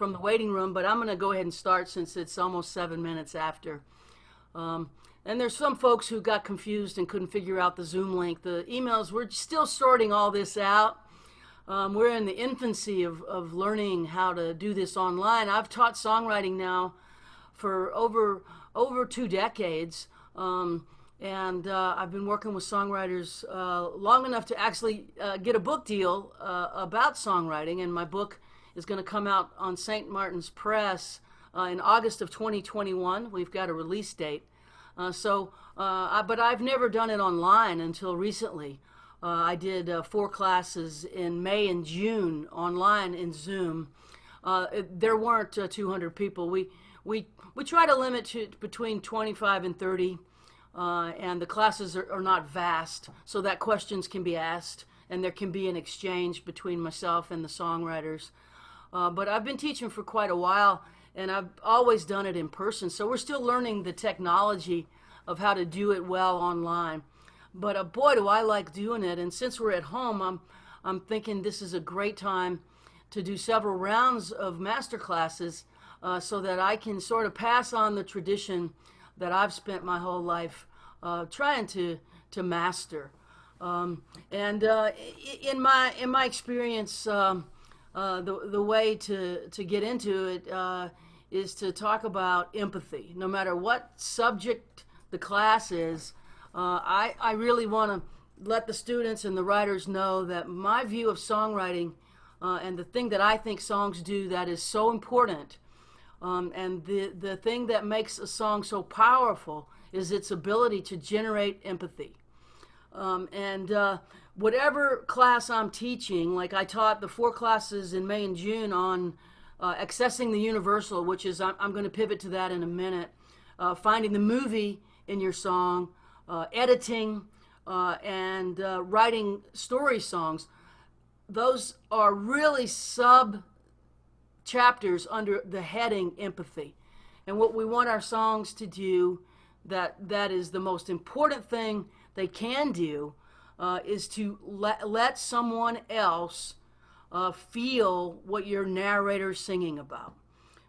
from the waiting room, but I'm going to go ahead and start since it's almost 7 minutes after. And there's some folks who got confused and couldn't figure out the Zoom link. The emails, we're still sorting all this out. We're in the infancy of learning how to do this online. I've taught songwriting now for over 2 decades. And I've been working with songwriters long enough to actually get a book deal about songwriting, and my book is going to come out on St. Martin's Press in August of 2021. We've got a release date. But I've never done it online until recently. I did 4 classes in May and June online in Zoom. There weren't 200 people. We try to limit to between 25 and 30. And the classes are not vast, so that questions can be asked and there can be an exchange between myself and the songwriters. But I've been teaching for quite a while, and I've always done it in person, so we're still learning the technology of how to do it well online. But boy, do I like doing it, and since we're at home, I'm thinking this is a great time to do several rounds of master classes so that I can sort of pass on the tradition that I've spent my whole life trying to master. In my experience, the way to get into it is to talk about empathy. No matter what subject the class is, I really want to let the students and the writers know that my view of songwriting and the thing that I think songs do that is so important, and the thing that makes a song so powerful is its ability to generate empathy. Whatever class I'm teaching, like I taught the 4 classes in May and June on accessing the universal, which is, I'm going to pivot to that in a minute, finding the movie in your song, editing, and writing story songs. Those are really chapters under the heading empathy. And what we want our songs to do, that is the most important thing they can do, is to let someone else feel what your narrator's singing about.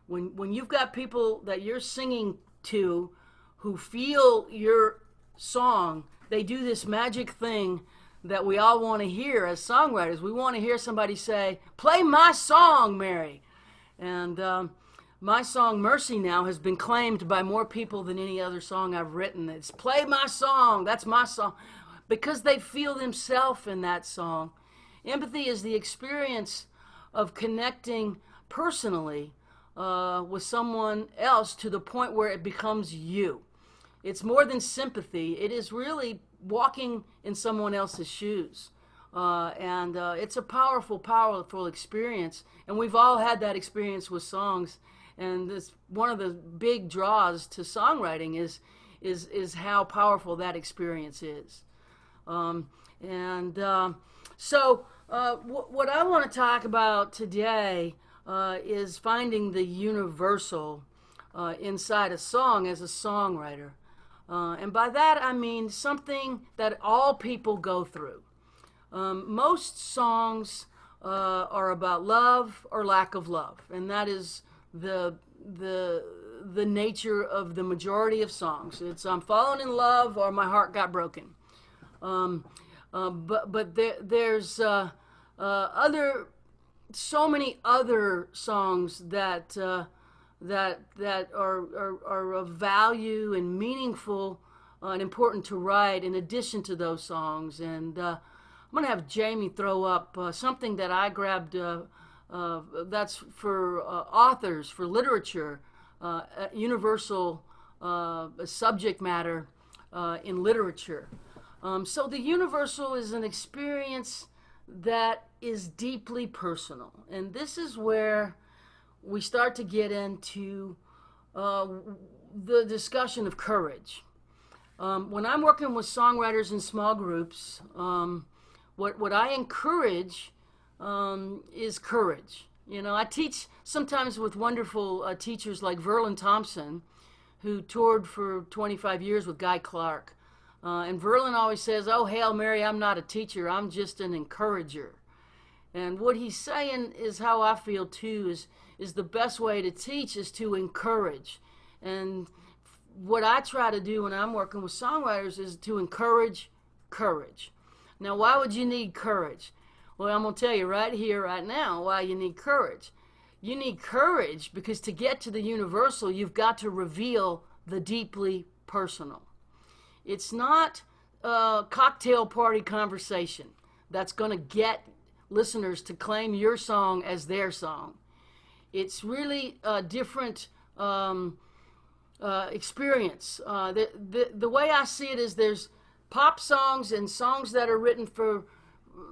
When you've got people that you're singing to who feel your song, they do this magic thing that we all want to hear as songwriters. We want to hear somebody say, "Play my song, Mary." And my song, Mercy Now, has been claimed by more people than any other song I've written. It's "Play my song," that's my song, because they feel themselves in that song. Empathy is the experience of connecting personally with someone else to the point where it becomes you. It's more than sympathy. It is really walking in someone else's shoes. It's a powerful, powerful experience. And we've all had that experience with songs. And it's one of the big draws to songwriting is how powerful that experience is. What I want to talk about today is finding the universal inside a song as a songwriter. And by that I mean something that all people go through. Most songs are about love or lack of love, and that is the nature of the majority of songs. It's "I'm falling in love" or "my heart got broken." There's so many other songs that are of value and meaningful and important to write in addition to those songs. And I'm going to have Jamie throw up something that I grabbed that's for authors, for literature, universal subject matter in literature. So the universal is an experience that is deeply personal. And this is where we start to get into the discussion of courage. When I'm working with songwriters in small groups, what I encourage is courage. You know, I teach sometimes with wonderful teachers like Verlin Thompson, who toured for 25 years with Guy Clark. And Verlin always says, "Oh, Hail Mary, I'm not a teacher, I'm just an encourager." And what he's saying is how I feel too, is the best way to teach is to encourage. And what I try to do when I'm working with songwriters is to encourage courage. Now, why would you need courage? Well, I'm going to tell you right here, right now, why you need courage. You need courage because to get to the universal, you've got to reveal the deeply personal. It's not a cocktail party conversation that's going to get listeners to claim your song as their song. It's really a different experience. The way I see it is there's pop songs and songs that are written for,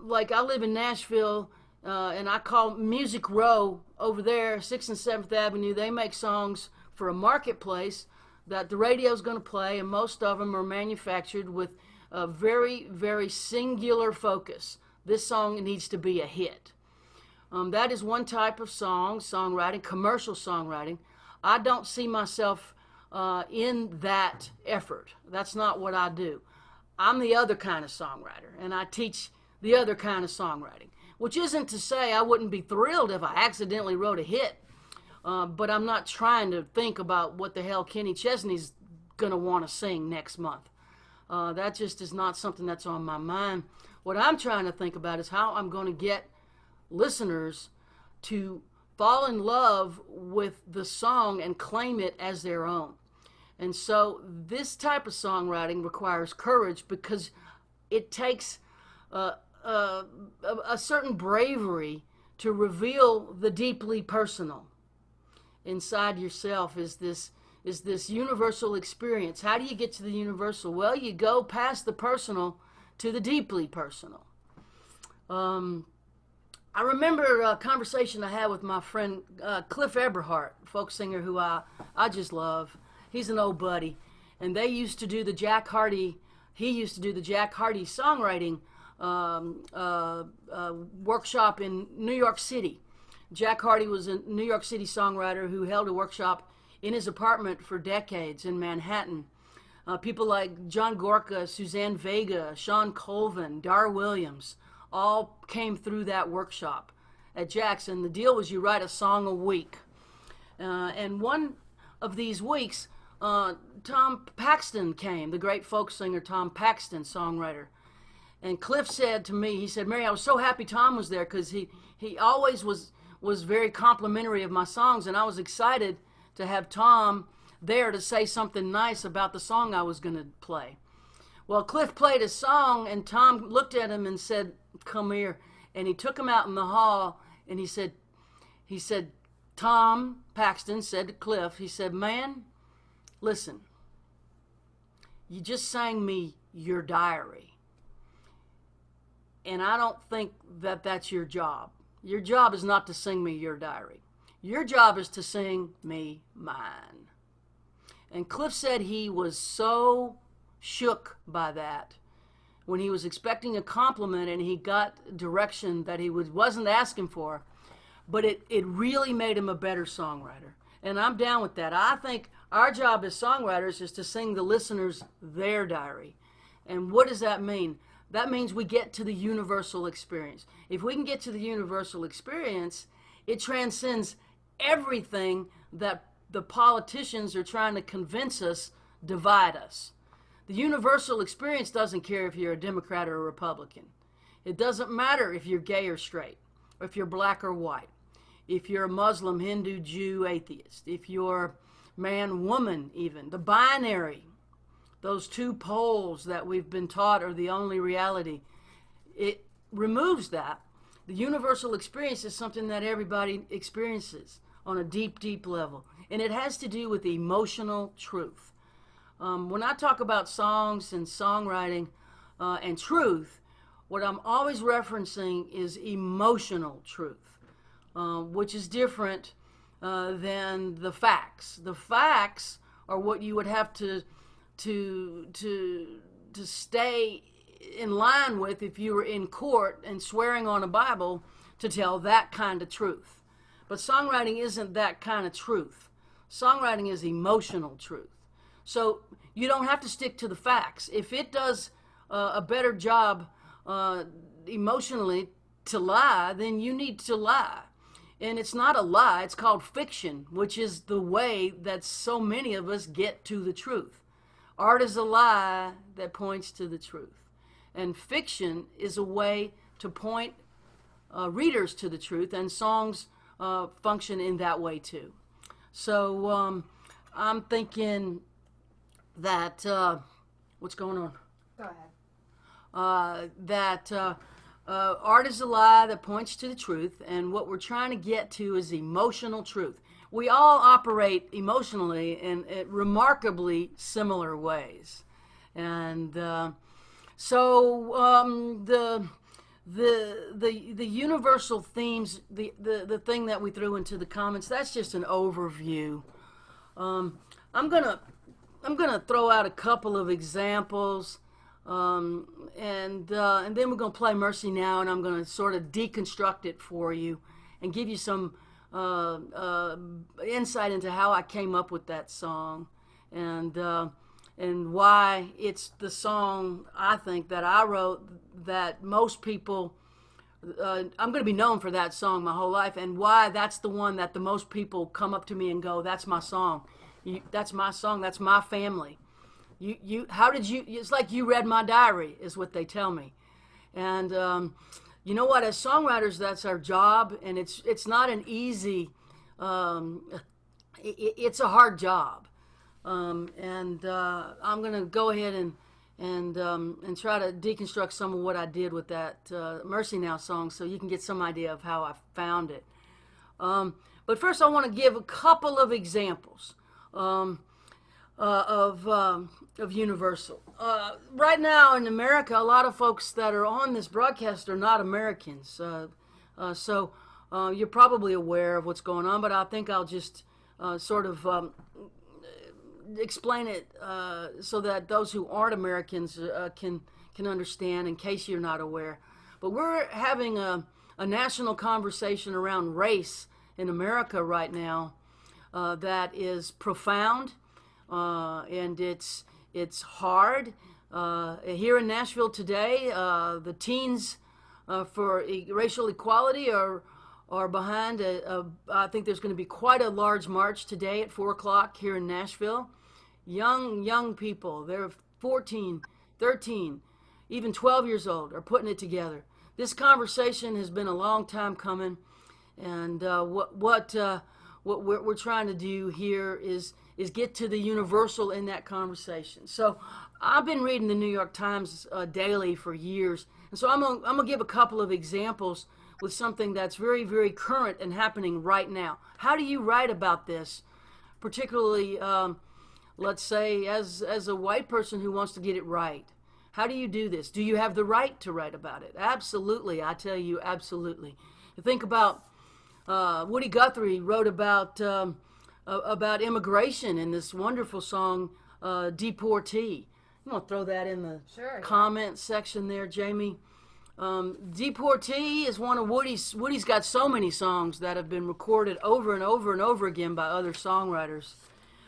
like I live in Nashville, and I call Music Row over there, 6th and 7th Avenue. They make songs for a marketplace that the radio's going to play, and most of them are manufactured with a very, very singular focus. This song needs to be a hit. That is one type of songwriting, commercial songwriting. I don't see myself in that effort. That's not what I do. I'm the other kind of songwriter, and I teach the other kind of songwriting, which isn't to say I wouldn't be thrilled if I accidentally wrote a hit, but I'm not trying to think about what the hell Kenny Chesney's going to want to sing next month. That just is not something that's on my mind. What I'm trying to think about is how I'm going to get listeners to fall in love with the song and claim it as their own. And so this type of songwriting requires courage because it takes a certain bravery to reveal the deeply personal. Inside yourself is this universal experience. How do you get to the universal? Well, you go past the personal to the deeply personal. I remember a conversation I had with my friend Cliff Eberhardt, folk singer who I just love. He's an old buddy, and they used to do the Jack Hardy. He used to do the Jack Hardy songwriting workshop in New York City. Jack Hardy was a New York City songwriter who held a workshop in his apartment for decades in Manhattan. People like John Gorka, Suzanne Vega, Sean Colvin, Dar Williams all came through that workshop at Jack's, and the deal was you write a song a week. And one of these weeks, Tom Paxton came, the great folk singer Tom Paxton, songwriter. And Cliff said to me, he said, Mary, I was so happy Tom was there because he always was very complimentary of my songs, and I was excited to have Tom there to say something nice about the song I was going to play. Well, Cliff played a song, and Tom looked at him and said, come here. And he took him out in the hall, and he said, Tom Paxton said to Cliff, he said, man, listen, you just sang me your diary. And I don't think that that's your job. Your job is not to sing me your diary. Your job is to sing me mine. And Cliff said he was so shook by that when he was expecting a compliment and he got direction that he wasn't asking for, but it really made him a better songwriter. And I'm down with that. I think our job as songwriters is to sing the listeners their diary. And what does that mean? That means we get to the universal experience. If we can get to the universal experience, it transcends everything that the politicians are trying to convince us divide us. The universal experience doesn't care if you're a Democrat or a Republican. It doesn't matter if you're gay or straight, or if you're black or white, if you're a Muslim, Hindu, Jew, atheist, if you're man, woman even. The binary, those two poles that we've been taught are the only reality. It removes that. The universal experience is something that everybody experiences on a deep, deep level. And it has to do with emotional truth. When I talk about songs and songwriting and truth, what I'm always referencing is emotional truth, which is different than the facts. The facts are what you would have to stay in line with if you were in court and swearing on a Bible to tell that kind of truth. But songwriting isn't that kind of truth. Songwriting is emotional truth. So you don't have to stick to the facts. If it does a better job emotionally to lie, then you need to lie. And it's not a lie, it's called fiction, which is the way that so many of us get to the truth. Art is a lie that points to the truth. And fiction is a way to point readers to the truth, and songs function in that way too. So I'm thinking that, what's going on? Go ahead. That art is a lie that points to the truth, and what we're trying to get to is emotional truth. We all operate emotionally in remarkably similar ways, and so the universal themes, the thing that we threw into the comments, that's just an overview. I'm gonna throw out a couple of examples. And then we're going to play Mercy Now, and I'm going to sort of deconstruct it for you and give you some insight into how I came up with that song, and why it's the song I think that I wrote that most people, I'm going to be known for that song my whole life, and why that's the one that the most people come up to me and go, that's my song. That's my song. That's my family. How did you, it's like you read my diary, is what they tell me. And you know what, as songwriters, that's our job, and it's not an easy, it's a hard job. And I'm going to go ahead and try to deconstruct some of what I did with that Mercy Now song, so you can get some idea of how I found it. But first I want to give a couple of examples of Universal. Right now in America, a lot of folks that are on this broadcast are not Americans. So you're probably aware of what's going on, but I think I'll just sort of explain it so that those who aren't Americans can understand, in case you're not aware. But we're having a national conversation around race in America right now that is profound, and it's hard. Here in Nashville today, the teens for racial equality are behind. I think there's going to be quite a large march today at 4 o'clock here in Nashville. Young people, they're 14, 13, even 12 years old, are putting it together. This conversation has been a long time coming, and what we're trying to do here is get to the universal in that conversation. So I've been reading the New York Times daily for years, and so I'm gonna give a couple of examples with something that's very, very current and happening right now. How do you write about this, particularly, let's say, as a white person who wants to get it right? How do you do this? Do you have the right to write about it? Absolutely, I tell you, absolutely. Think about Woody Guthrie wrote about immigration in this wonderful song, Deportee. I'm going to throw that in the comment section there, Jamie. Deportee is one of Woody's got so many songs that have been recorded over and over and over again by other songwriters,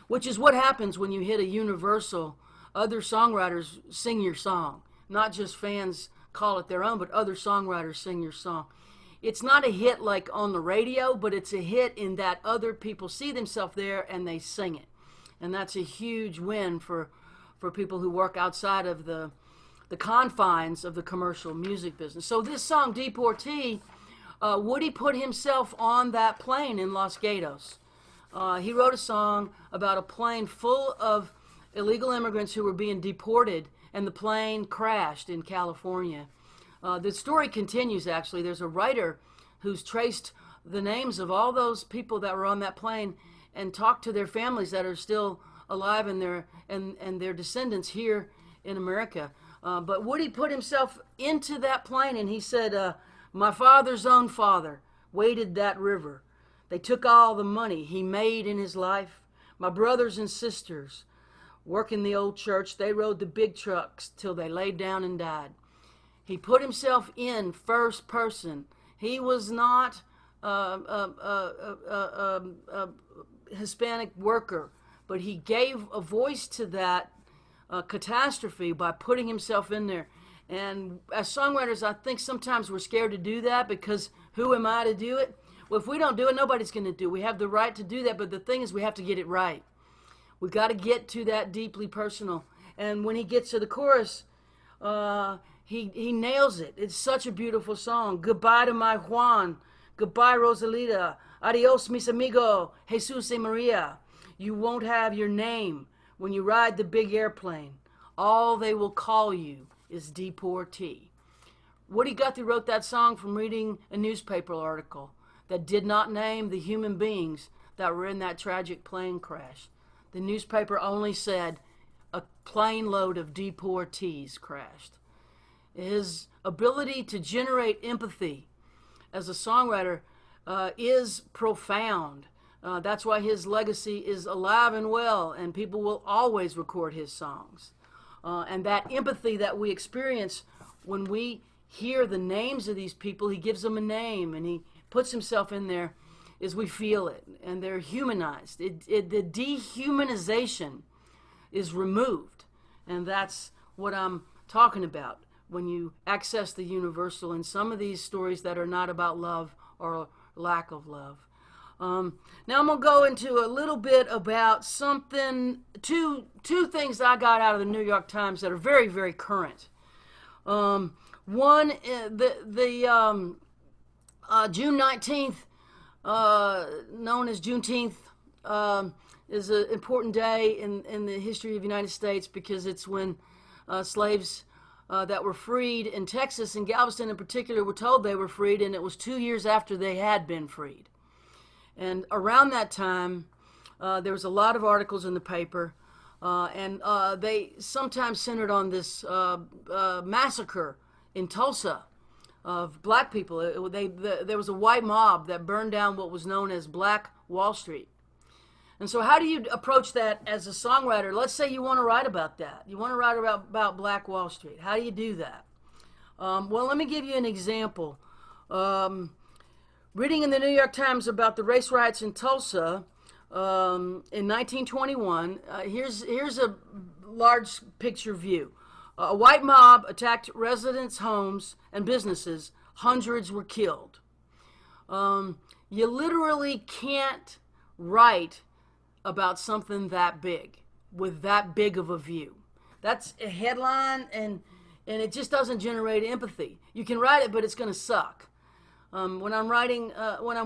which is what happens when you hit a universal. Other songwriters sing your song. Not just fans call it their own, but other songwriters sing your song. It's not a hit like on the radio, but it's a hit in that other people see themselves there and they sing it. And that's a huge win for people who work outside of the confines of the commercial music business. So this song, Deportee, Woody put himself on that plane in Los Gatos. He wrote a song about a plane full of illegal immigrants who were being deported, and the plane crashed in California. The story continues, actually. There's a writer who's traced the names of all those people that were on that plane and talked to their families that are still alive and their descendants here in America. But Woody put himself into that plane, and he said, my father's own father waded that river. They took all the money he made in his life. My brothers and sisters work in the old church. They rode the big trucks till they laid down and died. He put himself in first person. He was not a Hispanic worker, but he gave a voice to that catastrophe by putting himself in there. And as songwriters, I think sometimes we're scared to do that because who am I to do it? Well, if we don't do it, nobody's going to do it. We have the right to do that, but the thing is we have to get it right. We've got to get to that deeply personal. And when he gets to the chorus, he nails it. It's such a beautiful song. Goodbye to my Juan. Goodbye, Rosalita. Adios, mis amigos. Jesus y Maria. You won't have your name when you ride the big airplane. All they will call you is deportee. Woody Guthrie wrote that song from reading a newspaper article that did not name the human beings that were in that tragic plane crash. The newspaper only said a plane load of deportees crashed. His ability to generate empathy as a songwriter is profound. That's why his legacy is alive and well, and people will always record his songs. And that empathy that we experience when we hear the names of these people, he gives them a name and he puts himself in there, is we feel it, and they're humanized. The dehumanization is removed, and that's what I'm talking about when you access the universal in some of these stories that are not about love or lack of love. Now I'm going to go into a little bit about two things I got out of the New York Times that are very, very current. One, June 19th, known as Juneteenth, is an important day in the history of the United States because it's when slaves that were freed in Texas and Galveston in particular were told they were freed, and it was 2 years after they had been freed. And around that time, there was a lot of articles in the paper, and they sometimes centered on this massacre in Tulsa of black people. There was a white mob that burned down what was known as Black Wall Street. And so how do you approach that as a songwriter? Let's say you want to write about that. You want to write about Black Wall Street. How do you do that? Well, let me give you an example. Reading in the New York Times about the race riots in Tulsa in 1921, here's a large picture view. A white mob attacked residents' homes and businesses. Hundreds were killed. You literally can't write about something that big with that big of a view. That's a headline, and it just doesn't generate empathy. You can write it, but it's going to suck. When I'm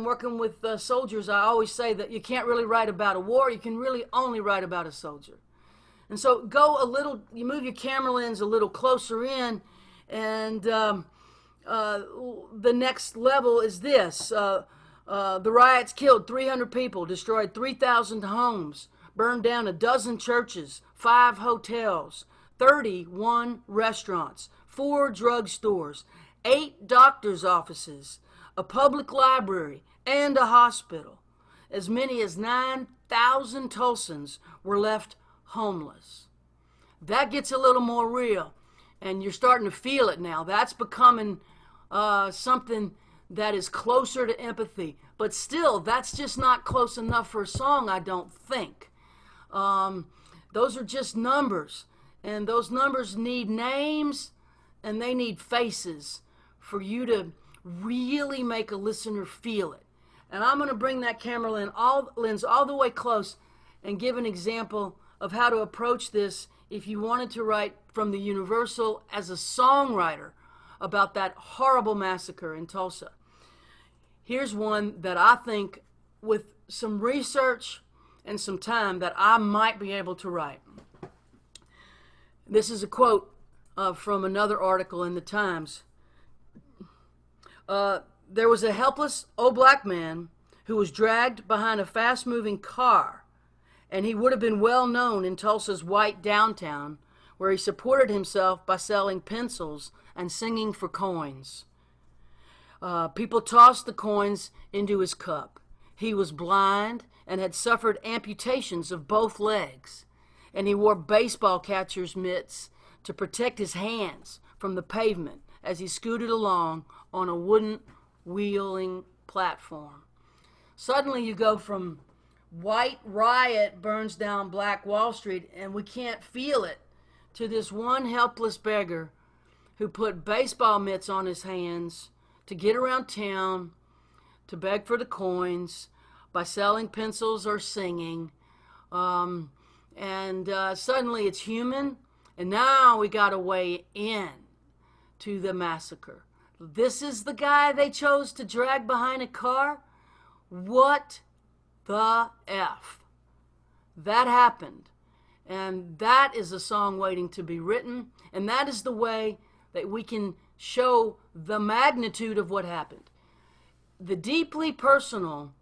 working with soldiers, I always say that you can't really write about a war. You can really only write about a soldier. And so you move your camera lens a little closer in, and the next level is this. The riots killed 300 people, destroyed 3,000 homes, burned down a dozen churches, 5 hotels, 31 restaurants, 4 drugstores, 8 doctor's offices, a public library, and a hospital. As many as 9,000 Tulsans were left homeless. That gets a little more real, and you're starting to feel it now. That's becoming something that is closer to empathy. But still, that's just not close enough for a song, I don't think. Those are just numbers, and those numbers need names, and they need faces for you to really make a listener feel it. And I'm going to bring that camera lens all the way close and give an example of how to approach this if you wanted to write from the universal as a songwriter about that horrible massacre in Tulsa. Here's one that I think, with some research and some time, that I might be able to write. This is a quote from another article in the Times. There was a helpless old black man who was dragged behind a fast-moving car, and he would have been well known in Tulsa's white downtown, where he supported himself by selling pencils and singing for coins. People tossed the coins into his cup. He was blind and had suffered amputations of both legs, and he wore baseball catcher's mitts to protect his hands from the pavement as he scooted along on a wooden wheeling platform. Suddenly you go from white riot burns down Black Wall Street, and we can't feel it, to this one helpless beggar who put baseball mitts on his hands to get around town, to beg for the coins by selling pencils or singing. Suddenly it's human, and now we got a way in to the massacre. This is the guy they chose to drag behind a car? What the F? That happened. And that is a song waiting to be written. And that is the way that we can show the magnitude of what happened. The deeply personal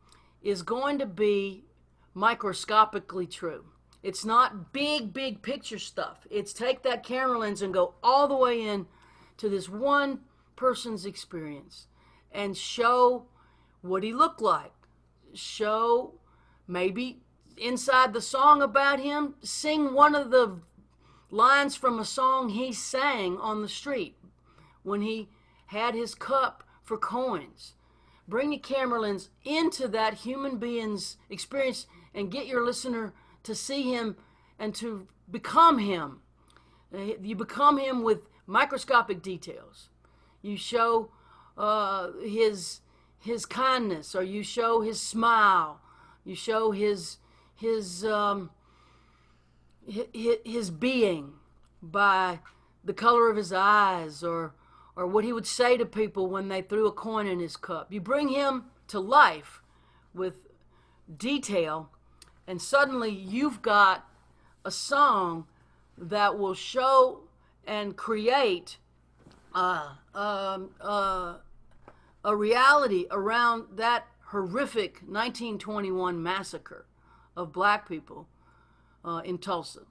is going to be microscopically true. It's not big picture stuff. It's take that camera lens and go all the way in to this one person's experience and show what he looked like. Show maybe inside the song about him, sing one of the lines from a song he sang on the street when he had his cup for coins. Bring the camera lens into that human being's experience and get your listener to see him and to become him. You become him with microscopic details. You show his kindness, or you show his smile. You show his being by the color of his eyes, or what he would say to people when they threw a coin in his cup. You bring him to life with detail, and suddenly you've got a song that will show and create a reality around that horrific 1921 massacre of black people in Tulsa.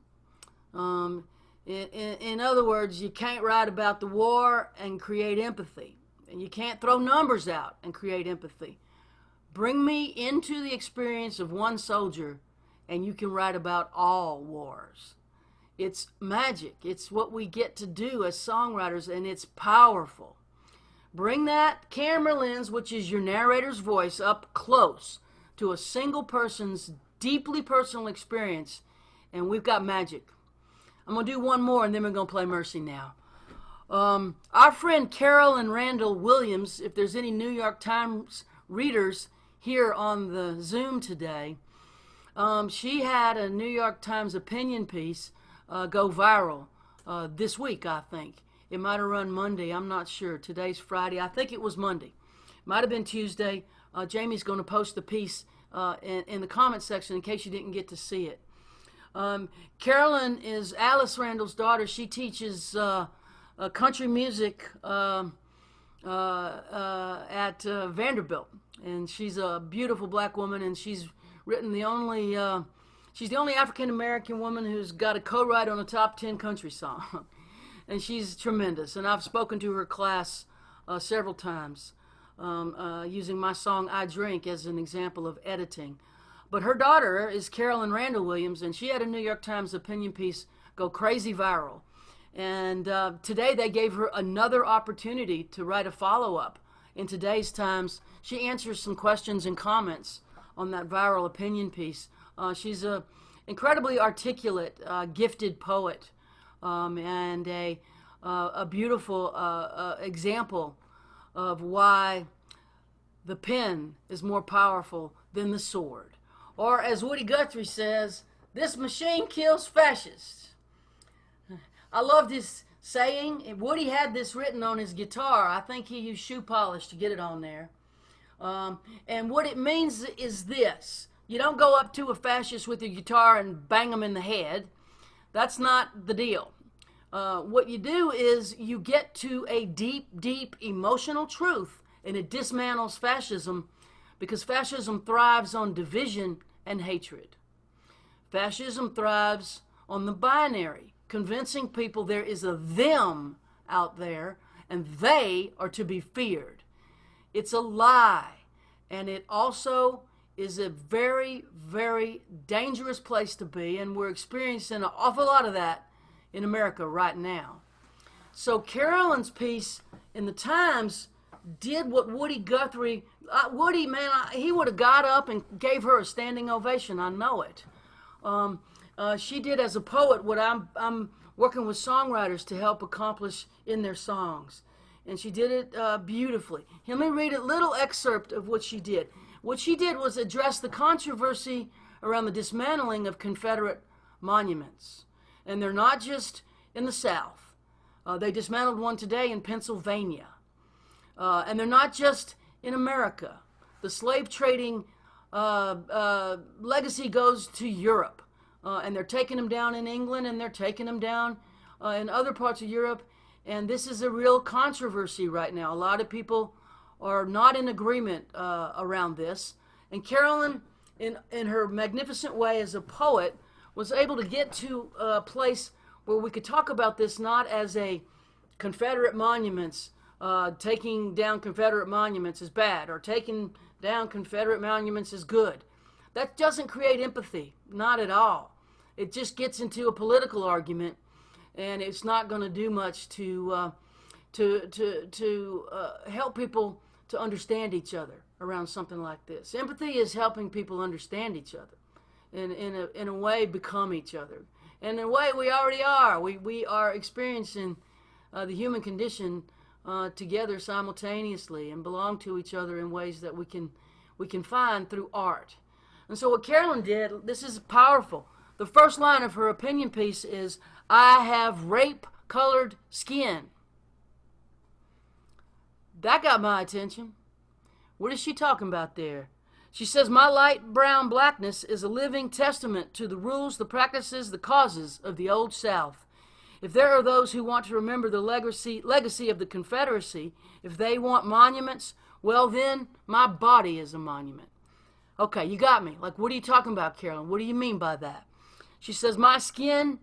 In other words, you can't write about the war and create empathy. And you can't throw numbers out and create empathy. Bring me into the experience of one soldier, and you can write about all wars. It's magic. It's what we get to do as songwriters, and it's powerful. Bring that camera lens, which is your narrator's voice, up close to a single person's deeply personal experience, and we've got magic. I'm going to do one more, and then we're going to play Mercy now. Our friend Carolyn Randall Williams, if there's any New York Times readers here on the Zoom today, she had a New York Times opinion piece go viral this week, I think. It might have run Monday. I'm not sure. Today's Friday. I think it was Monday. Might have been Tuesday. Jamie's going to post the piece in the comment section in case you didn't get to see it. Carolyn is Alice Randall's daughter. She teaches country music at Vanderbilt, and she's a beautiful black woman, and she's written she's the only African American woman who's got a co-write on a top 10 country song. And she's tremendous, and I've spoken to her class several times using my song I Drink as an example of editing. But her daughter is Carolyn Randall Williams, and she had a New York Times opinion piece go crazy viral. And today they gave her another opportunity to write a follow-up. In today's Times, she answers some questions and comments on that viral opinion piece. She's an incredibly articulate, gifted poet, and a beautiful example of why the pen is more powerful than the sword. Or as Woody Guthrie says, this machine kills fascists. I love this saying. Woody had this written on his guitar. I think he used shoe polish to get it on there. And what it means is this. You don't go up to a fascist with your guitar and bang them in the head. That's not the deal. What you do is you get to a deep emotional truth, and it dismantles fascism, because fascism thrives on division and hatred. Fascism thrives on the binary, convincing people there is a them out there and they are to be feared. It's a lie, and it also is a very, very dangerous place to be, and we're experiencing an awful lot of that in America right now. So Carolyn's piece in the Times did what Woody Guthrie, Woody, man, he would have got up and gave her a standing ovation. I know it. She did as a poet what I'm working with songwriters to help accomplish in their songs. and she did it beautifully. Let me read a little excerpt of what she did. What she did was address the controversy around the dismantling of Confederate monuments. And they're not just in the South. They dismantled one today in Pennsylvania. And they're not just in America. The slave trading legacy goes to Europe. And they're taking them down in England, and they're taking them down in other parts of Europe. And this is a real controversy right now. A lot of people are not in agreement around this. And Carolyn, in her magnificent way as a poet, was able to get to a place where we could talk about this not as a Confederate monuments, taking down Confederate monuments is bad, or taking down Confederate monuments is good. That doesn't create empathy, not at all. It just gets into a political argument, and it's not going to do much to help people to understand each other around something like this. Empathy is helping people understand each other, in a way become each other. And in a way we already are. We are experiencing the human condition together simultaneously and belong to each other in ways that we can find through art. And so what Carolyn did, this is powerful. The first line of her opinion piece is, "I have rape-colored skin." That got my attention. What is she talking about there? She says, "My light brown blackness is a living testament to the rules, the practices, the causes of the Old South. If there are those who want to remember the legacy of the Confederacy, if they want monuments, well then, my body is a monument." Okay, you got me. Like, what are you talking about, Carolyn? What do you mean by that? She says, "My skin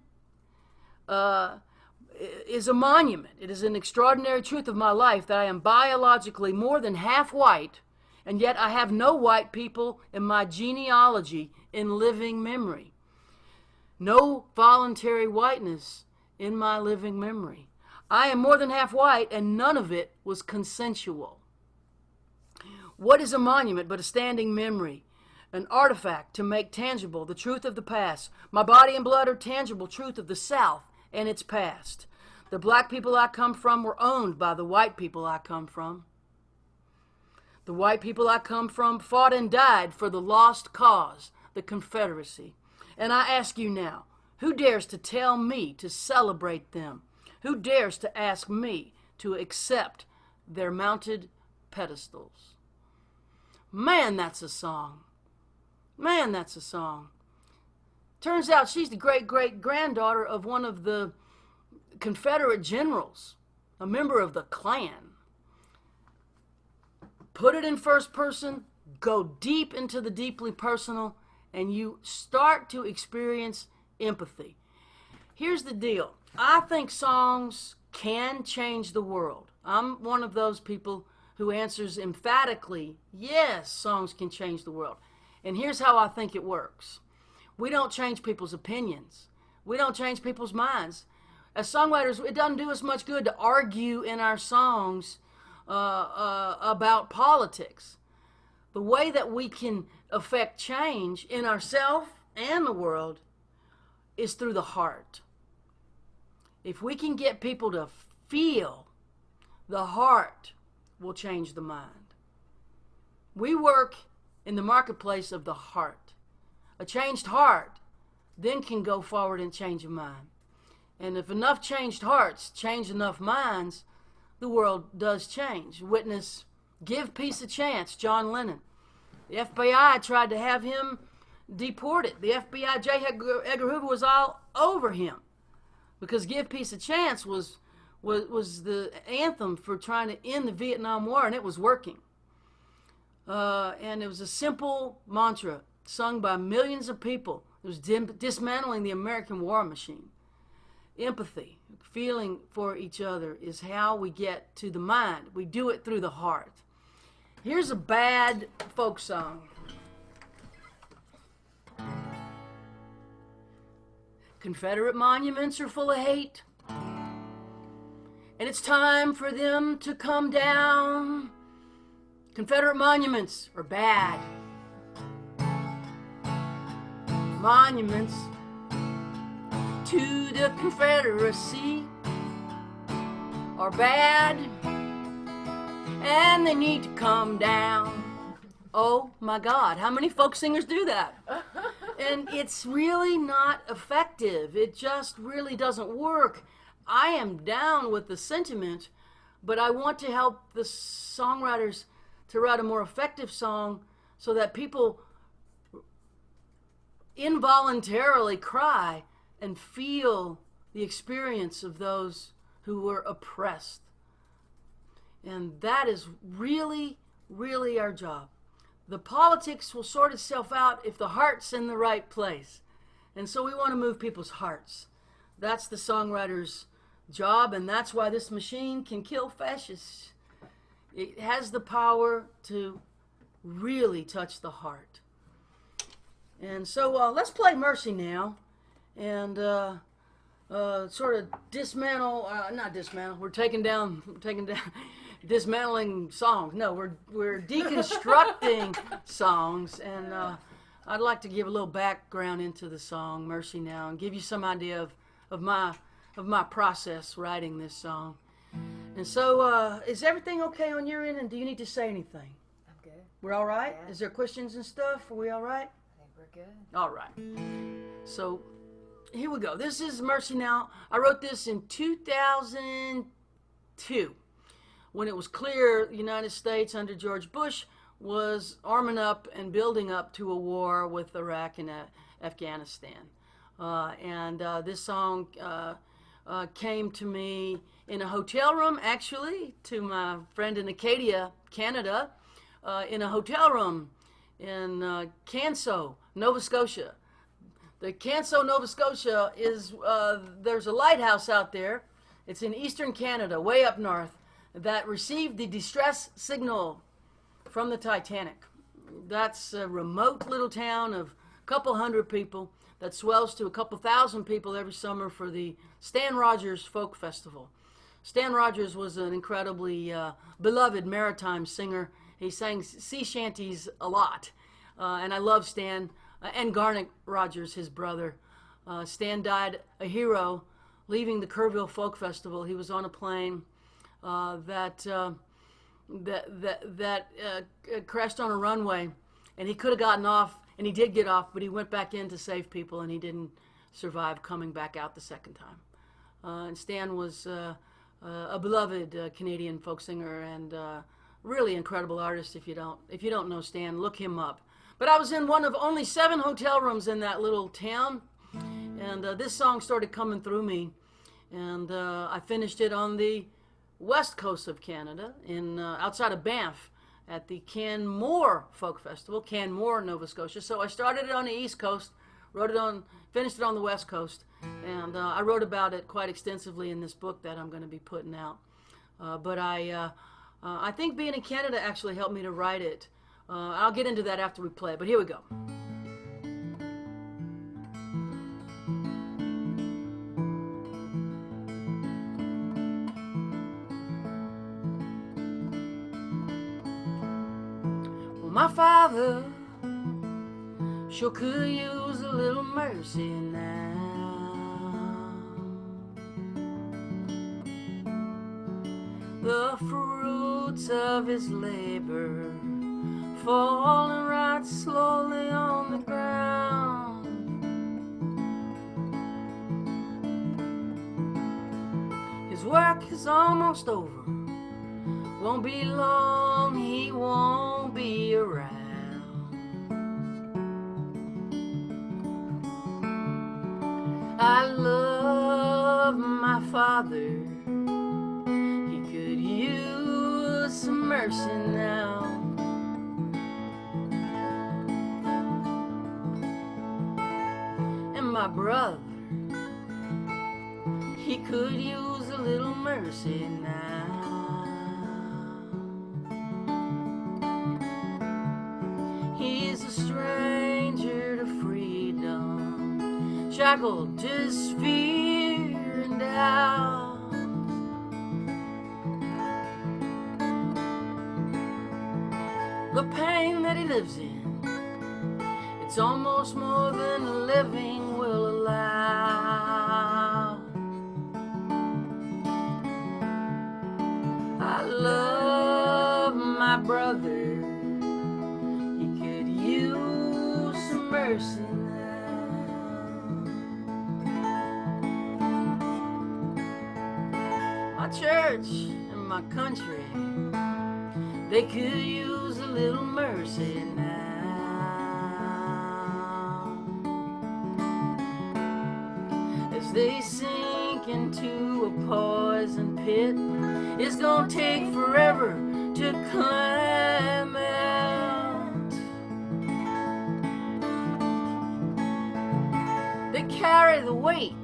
is a monument. It is an extraordinary truth of my life that I am biologically more than half white, and yet I have no white people in my genealogy in living memory. No voluntary whiteness in my living memory. I am more than half white, and none of it was consensual. What is a monument but a standing memory, an artifact to make tangible the truth of the past? My body and blood are tangible truth of the South and its past. The black people I come from were owned by the white people I come from. The white people I come from fought and died for the lost cause, the Confederacy. And I ask you now, who dares to tell me to celebrate them? Who dares to ask me to accept their mounted pedestals?" Man, that's a song. Man, that's a song. Turns out she's the great-great-granddaughter of one of the Confederate generals, a member of the Klan. Put it in first person, go deep into the deeply personal, and you start to experience empathy. Here's the deal. I think songs can change the world. I'm one of those people who answers emphatically, yes, songs can change the world. And here's how I think it works. We don't change people's opinions. We don't change people's minds. As songwriters, it doesn't do us much good to argue in our songs about politics. The way that we can affect change in ourselves and the world is through the heart. If we can get people to feel, the heart will change the mind. We work in the marketplace of the heart. A changed heart then can go forward and change a mind. And if enough changed hearts change enough minds, the world does change. Witness, Give Peace a Chance, John Lennon. The FBI tried to have him deported. The FBI, J. Edgar Hoover, was all over him because Give Peace a Chance was the anthem for trying to end the Vietnam War, and it was working. And it was a simple mantra sung by millions of people. It was dismantling the American war machine. Empathy, feeling for each other, is how we get to the mind. We do it through the heart. Here's a bad folk song. Confederate monuments are full of hate, and it's time for them to come down. Confederate monuments are bad. Monuments to the Confederacy are bad. and they need to come down. Oh my God, how many folk singers do that? And it's really not effective. It just really doesn't work. I am down with the sentiment, but I want to help the songwriters to write a more effective song so that people involuntarily cry and feel the experience of those who were oppressed. And that is really, really our job. The politics will sort itself out if the heart's in the right place. And so we want to move people's hearts. That's the songwriter's job, and that's why this machine can kill fascists. It has the power to really touch the heart. And so let's play Mercy now, and sort of dismantling songs. No, we're deconstructing songs, and I'd like to give a little background into the song Mercy now, and give you some idea of my process writing this song. And so, is everything okay on your end, and do you need to say anything? I'm good. We're all right? Yeah. Is there questions and stuff? Are we all right? I think we're good. All right. So, here we go. This is Mercy Now. I wrote this in 2002 when it was clear the United States under George Bush was arming up and building up to a war with Iraq and Afghanistan. This song came to me in a hotel room, actually, to my friend in Acadia, Canada, in a hotel room in Canso, Nova Scotia. The Canso, Nova Scotia is, there's a lighthouse out there. It's in eastern Canada, way up north, that received the distress signal from the Titanic. That's a remote little town of a couple hundred people that swells to a couple thousand people every summer for the Stan Rogers Folk Festival. Stan Rogers was an incredibly beloved maritime singer. He sang sea shanties a lot, and I love Stan. And Garnet Rogers, his brother. Stan died a hero leaving the Kerrville Folk Festival. He was on a plane that crashed on a runway, and he could have gotten off, and he did get off, but he went back in to save people, and he didn't survive coming back out the second time. And Stan was a beloved Canadian folk singer and really incredible artist. If you don't know Stan, look him up. But I was in one of only 7 hotel rooms in that little town, and this song started coming through me, and I finished it on the west coast of Canada, outside of Banff, at the Canmore Folk Festival, Canmore, Nova Scotia. So I started it on the east coast, finished it on the west coast, and I wrote about it quite extensively in this book that I'm going to be putting out. But I think being in Canada actually helped me to write it. I'll get into that after we play, but here we go. Well, my father sure could use a little mercy now. The fruits of his labor falling right slowly on the ground. His work is almost over. Won't be long, he won't be around. I love my father. He could use some mercy now. My brother, he could use a little mercy now. He's a stranger to freedom, shackled to his fear and doubt. The pain that he lives in, it's almost more than living will allow. I love brother, he could use some mercy now. My church and my country, they could use a little mercy now. As they sink into a poison pit, it's gonna take forever to climb out. They carry the weight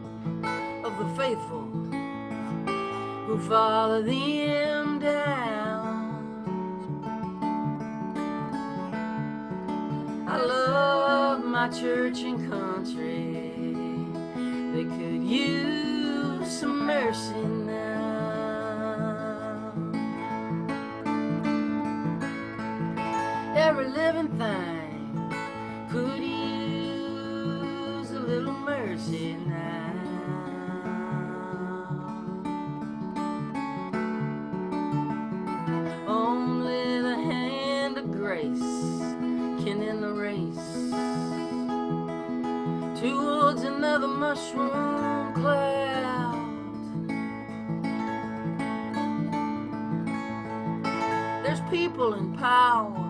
of the faithful who follow them down. I love my church and country. They could use some mercy now. Every living thing could use a little mercy now. Only the hand of grace can end the race towards another mushroom cloud. There's people in power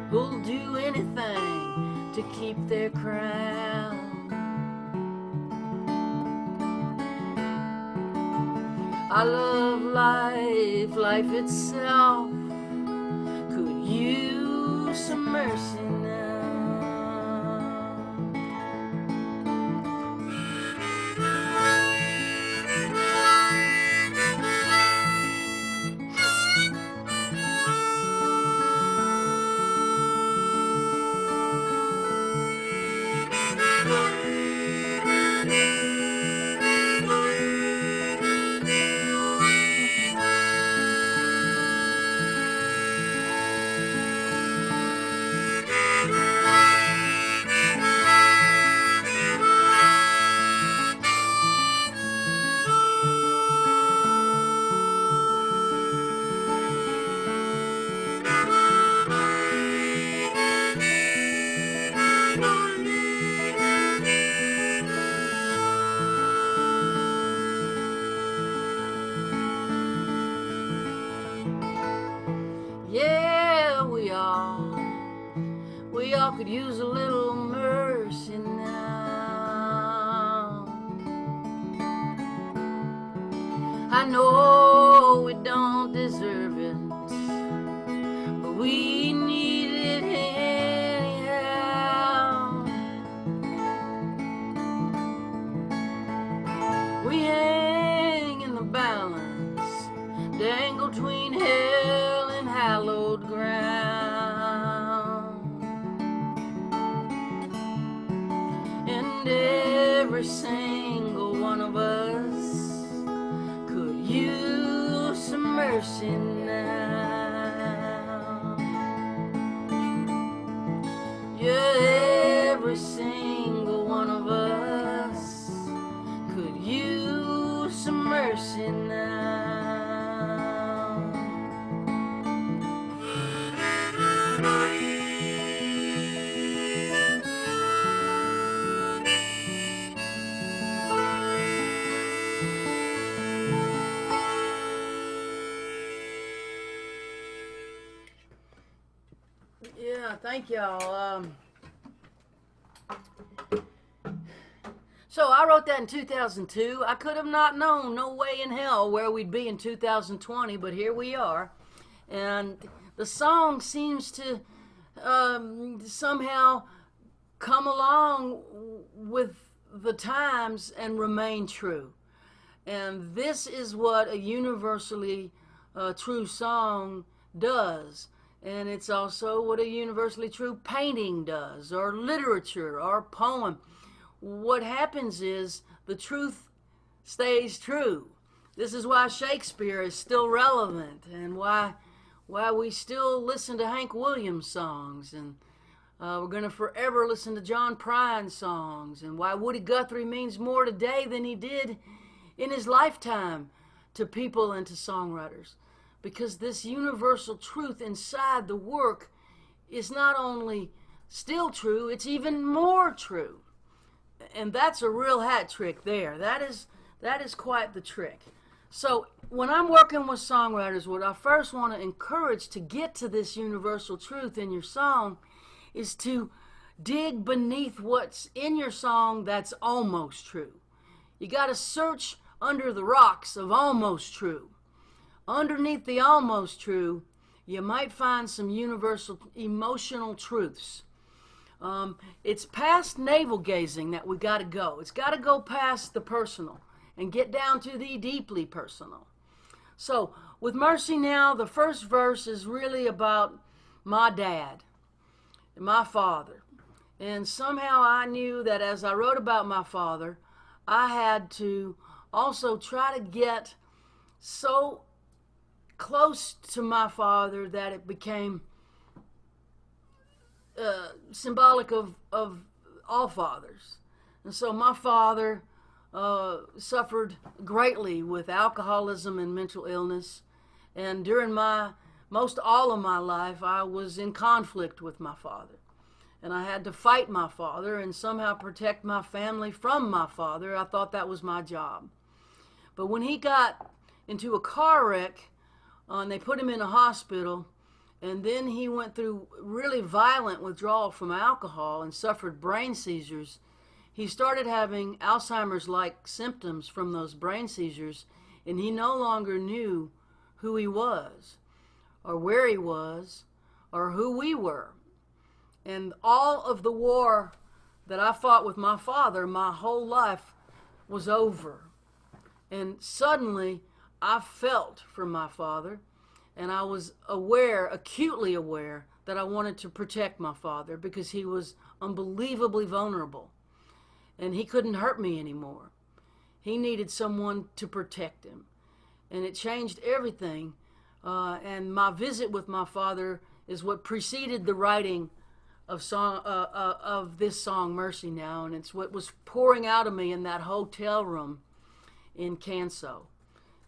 who'll do anything to keep their crown. I love life, life itself could use some mercy now. Yeah, we all could use a little mercy now. I know we don't deserve it, but we need it anyhow. We hang in the balance, dangle between hell and hallowed ground. And every single one of us could use some mercy now. Yeah, every single one of us could use some mercy now. Yeah, thank y'all. So I wrote that in 2002. I could have not known, no way in hell, where we'd be in 2020, but here we are. And the song seems to somehow come along with the times and remain true. And this is what a universally true song does. And it's also what a universally true painting does, or literature, or poem. What happens is the truth stays true. This is why Shakespeare is still relevant, and why we still listen to Hank Williams songs, and we're going to forever listen to John Prine songs, and why Woody Guthrie means more today than he did in his lifetime to people and to songwriters. because this universal truth inside the work is not only still true, it's even more true. And that's a real hat trick there. That is quite the trick. So when I'm working with songwriters, what I first want to encourage to get to this universal truth in your song is to dig beneath what's in your song that's almost true. You got to search under the rocks of almost true. Underneath the almost true, you might find some universal emotional truths. It's past navel gazing that we got to go. It's got to go past the personal and get down to the deeply personal. So with Mercy Now, the first verse is really about my dad, my father. And somehow I knew that as I wrote about my father, I had to also try to get so close to my father that it became symbolic of all fathers. And so my father suffered greatly with alcoholism and mental illness. And during most all of my life, I was in conflict with my father. And I had to fight my father and somehow protect my family from my father. I thought that was my job. But when he got into a car wreck, and they put him in a hospital, and then he went through really violent withdrawal from alcohol and suffered brain seizures. He started having Alzheimer's-like symptoms from those brain seizures, and he no longer knew who he was, or where he was, or who we were. And all of the war that I fought with my father my whole life was over. And suddenly I felt for my father, and I was aware, acutely aware, that I wanted to protect my father because he was unbelievably vulnerable. And he couldn't hurt me anymore. He needed someone to protect him. And it changed everything. And my visit with my father is what preceded the writing of this song, Mercy Now. And it's what was pouring out of me in that hotel room in Canso,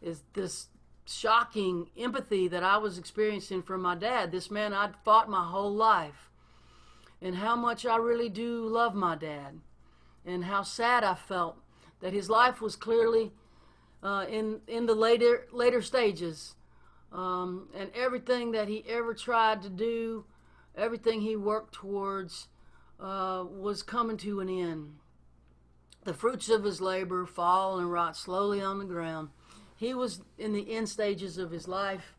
is this shocking empathy that I was experiencing from my dad, this man I'd fought my whole life, and how much I really do love my dad, and how sad I felt that his life was clearly in the later stages, and everything that he ever tried to do, everything he worked towards was coming to an end. The fruits of his labor fall and rot slowly on the ground. He was in the end stages of his life.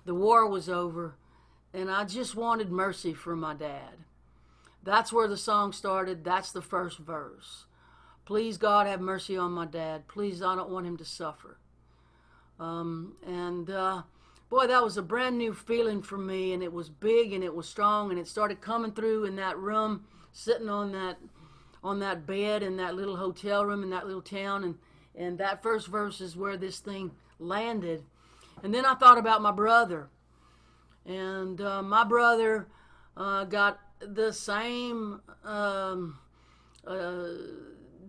The war was over, and I just wanted mercy for my dad. That's where the song started. That's the first verse. Please, God, have mercy on my dad. Please, I don't want him to suffer. Boy, that was a brand new feeling for me, and it was big and it was strong, and it started coming through in that room, sitting on that bed in that little hotel room in that little town, and that first verse is where this thing landed. And then I thought about my brother, and my brother got the same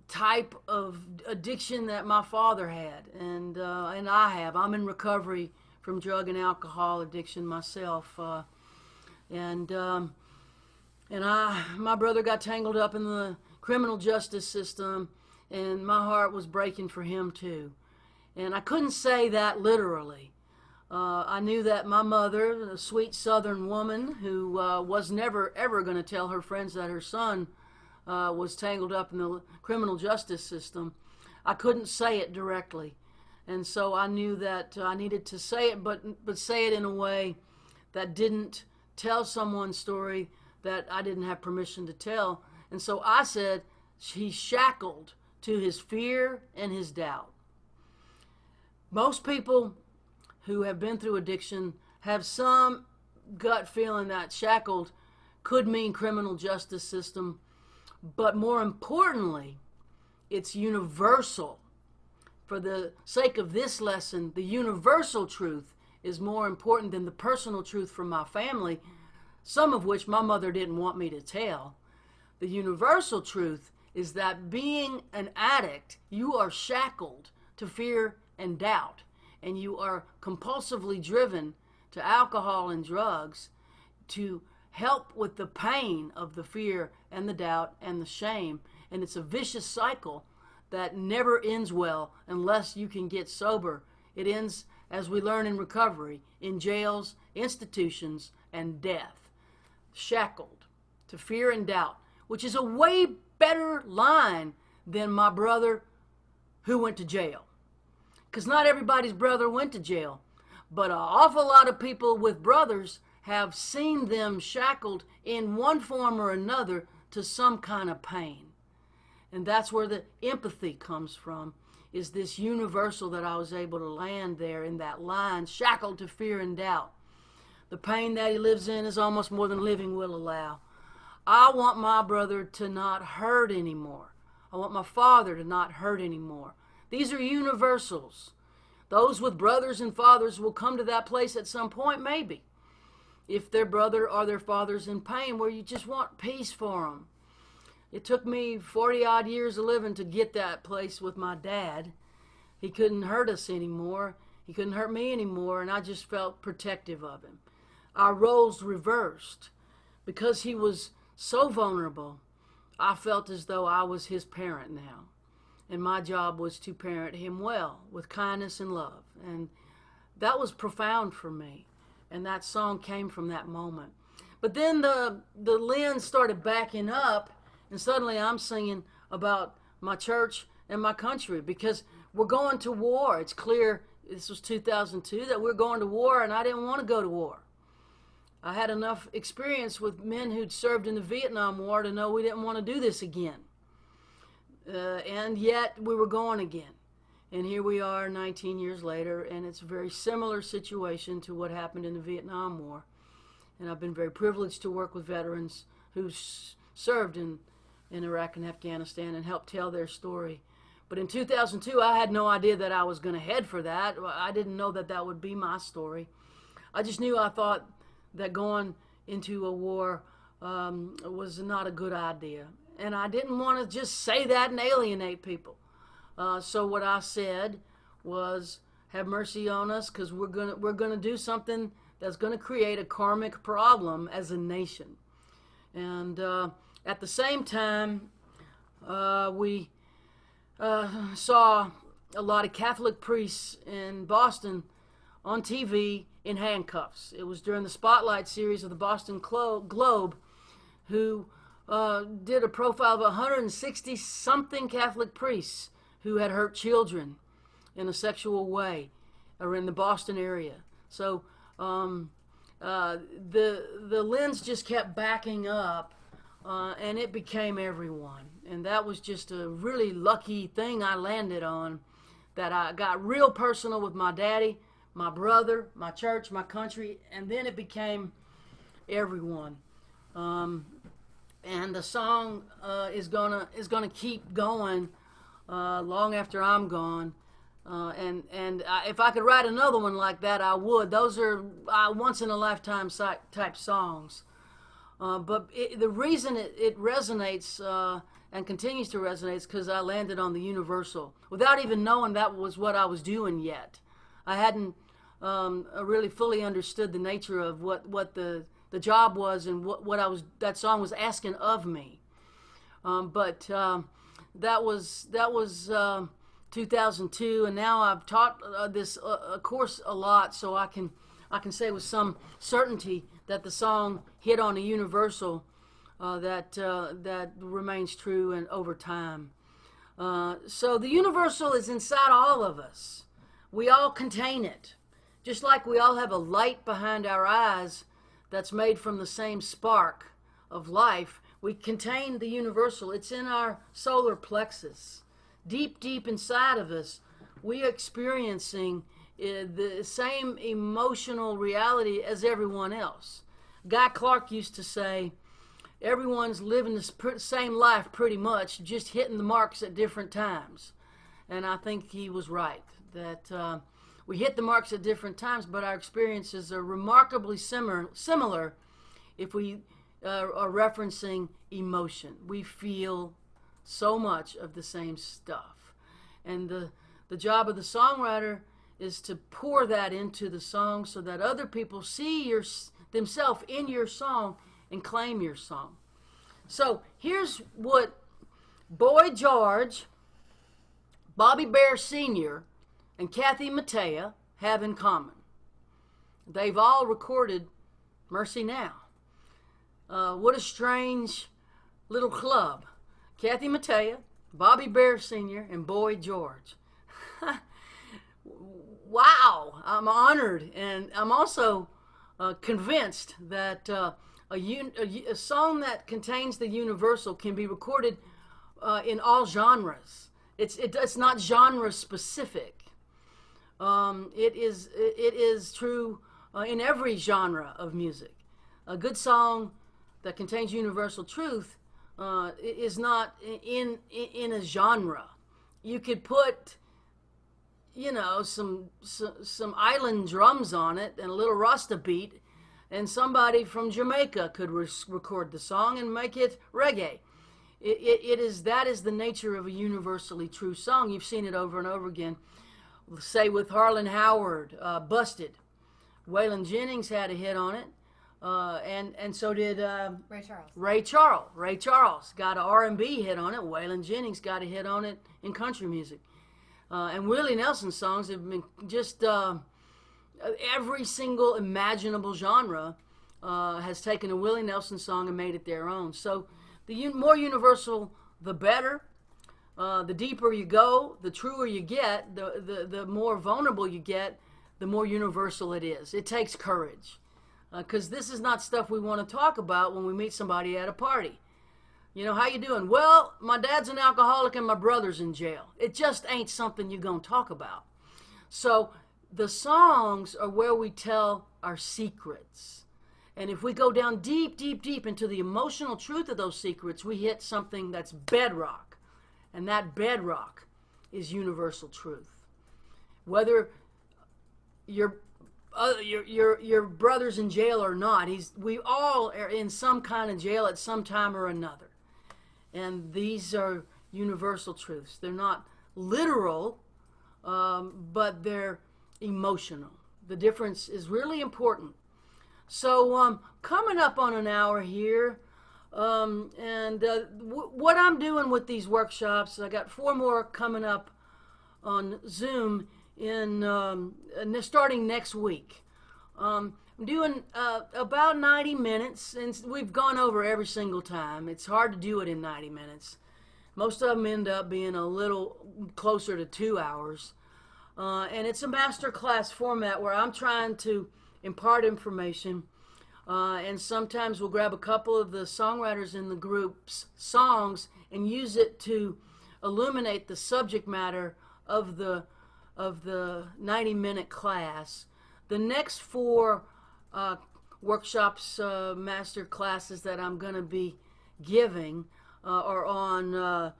type of addiction that my father had, and I have. I'm in recovery from drug and alcohol addiction myself, my brother got tangled up in the criminal justice system, and my heart was breaking for him too. And I couldn't say that literally. I knew that my mother, a sweet southern woman who was never ever going to tell her friends that her son was tangled up in the criminal justice system, I couldn't say it directly. And so I knew that I needed to say it, but say it in a way that didn't tell someone's story that I didn't have permission to tell. And so I said, he's shackled to his fear and his doubt. Most people who have been through addiction have some gut feeling that shackled could mean criminal justice system, but more importantly, it's universal. For the sake of this lesson, the universal truth is more important than the personal truth from my family, some of which my mother didn't want me to tell. The universal truth is that being an addict, you are shackled to fear and doubt. and you are compulsively driven to alcohol and drugs to help with the pain of the fear and the doubt and the shame. And it's a vicious cycle that never ends well unless you can get sober. It ends, as we learn in recovery, in jails, institutions, and death. Shackled to fear and doubt, which is a way better line than my brother who went to jail. Because not everybody's brother went to jail, but an awful lot of people with brothers have seen them shackled in one form or another to some kind of pain. And that's where the empathy comes from, is this universal that I was able to land there in that line, shackled to fear and doubt. The pain that he lives in is almost more than living will allow. I want my brother to not hurt anymore. I want my father to not hurt anymore. These are universals. Those with brothers and fathers will come to that place at some point, maybe, if their brother or their father's in pain, where you just want peace for them. It took me 40-odd years of living to get that place with my dad. He couldn't hurt us anymore. He couldn't hurt me anymore, and I just felt protective of him. Our roles reversed. Because he was so vulnerable, I felt as though I was his parent now. And my job was to parent him well, with kindness and love. And that was profound for me. And that song came from that moment. But then the lens started backing up, and suddenly I'm singing about my church and my country, because we're going to war. It's clear, this was 2002, that we're going to war, and I didn't want to go to war. I had enough experience with men who'd served in the Vietnam War to know we didn't want to do this again. And yet we were going again. And here we are 19 years later, and it's a very similar situation to what happened in the Vietnam War. And I've been very privileged to work with veterans who served in Iraq and Afghanistan and helped tell their story. But in 2002, I had no idea that I was going to head for that. I didn't know that that would be my story. I just knew, I thought that going into a war was not a good idea. And I didn't want to just say that and alienate people. So what I said was, have mercy on us, because we're gonna do something that's going to create a karmic problem as a nation. And at the same time, we saw a lot of Catholic priests in Boston on TV in handcuffs. It was during the Spotlight series of the Boston Globe, who did a profile of 160-something Catholic priests who had hurt children in a sexual way or in the Boston area. So the lens just kept backing up, and it became everyone. And that was just a really lucky thing I landed on, that I got real personal with my daddy, my brother, my church, my country, and then it became everyone. And the song is gonna keep going long after I'm gone. If I could write another one like that, I would. Those are once-in-a-lifetime type songs. But the reason it resonates and continues to resonate is because I landed on the universal without even knowing that was what I was doing yet. I hadn't really fully understood the nature of what the job was and what that song was asking of me. But that was 2002, and now I've taught this course a lot, so I can say with some certainty that the song hit on a universal that remains true and over time. So the universal is inside all of us. We all contain it. Just like we all have a light behind our eyes that's made from the same spark of life, we contain the universal. It's in our solar plexus. Deep, deep inside of us, we are experiencing the same emotional reality as everyone else. Guy Clark used to say, everyone's living the same life pretty much, just hitting the marks at different times. And I think he was right, that we hit the marks at different times, but our experiences are remarkably similar if we are referencing emotion. We feel so much of the same stuff. And the job of the songwriter is to pour that into the song so that other people see themselves in your song and claim your song. So here's what Boy George, Bobby Bear Sr., and Kathy Mattea have in common. They've all recorded Mercy Now. What a strange little club. Kathy Mattea, Bobby Bear Sr., and Boy George. Wow, I'm honored, and I'm also convinced that a song that contains the universal can be recorded in all genres. It's not genre specific. It is true in every genre of music. A good song that contains universal truth is not in a genre. You could put, you know, some island drums on it and a little Rasta beat, and somebody from Jamaica could record the song and make it reggae. That is the nature of a universally true song. You've seen it over and over again. Say with Harlan Howard, Busted. Waylon Jennings had a hit on it, and so did Ray Charles. Ray Charles got an R&B hit on it. Waylon Jennings got a hit on it in country music. And Willie Nelson's songs have been just every single imaginable genre has taken a Willie Nelson song and made it their own. So the more universal, the better. The deeper you go, the truer you get, the more vulnerable you get, the more universal it is. It takes courage, because this is not stuff we want to talk about when we meet somebody at a party. You know, how you doing? Well, my dad's an alcoholic and my brother's in jail. It just ain't something you're going to talk about. So the songs are where we tell our secrets. And if we go down deep, deep, deep into the emotional truth of those secrets, we hit something that's bedrock. And that bedrock is universal truth. Whether your brother's in jail or not, we all are in some kind of jail at some time or another. And these are universal truths. They're not literal, but they're emotional. The difference is really important. So coming up on an hour here, what I'm doing with these workshops, I got 4 more coming up on Zoom starting next week. I'm doing about 90 minutes, and we've gone over every single time. It's hard to do it in 90 minutes. Most of them end up being a little closer to 2 hours. And it's a master class format where I'm trying to impart information. And sometimes we'll grab a couple of the songwriters in the group's songs and use it to illuminate the subject matter of the 90-minute class. The next 4 workshops, master classes that I'm going to be giving are on,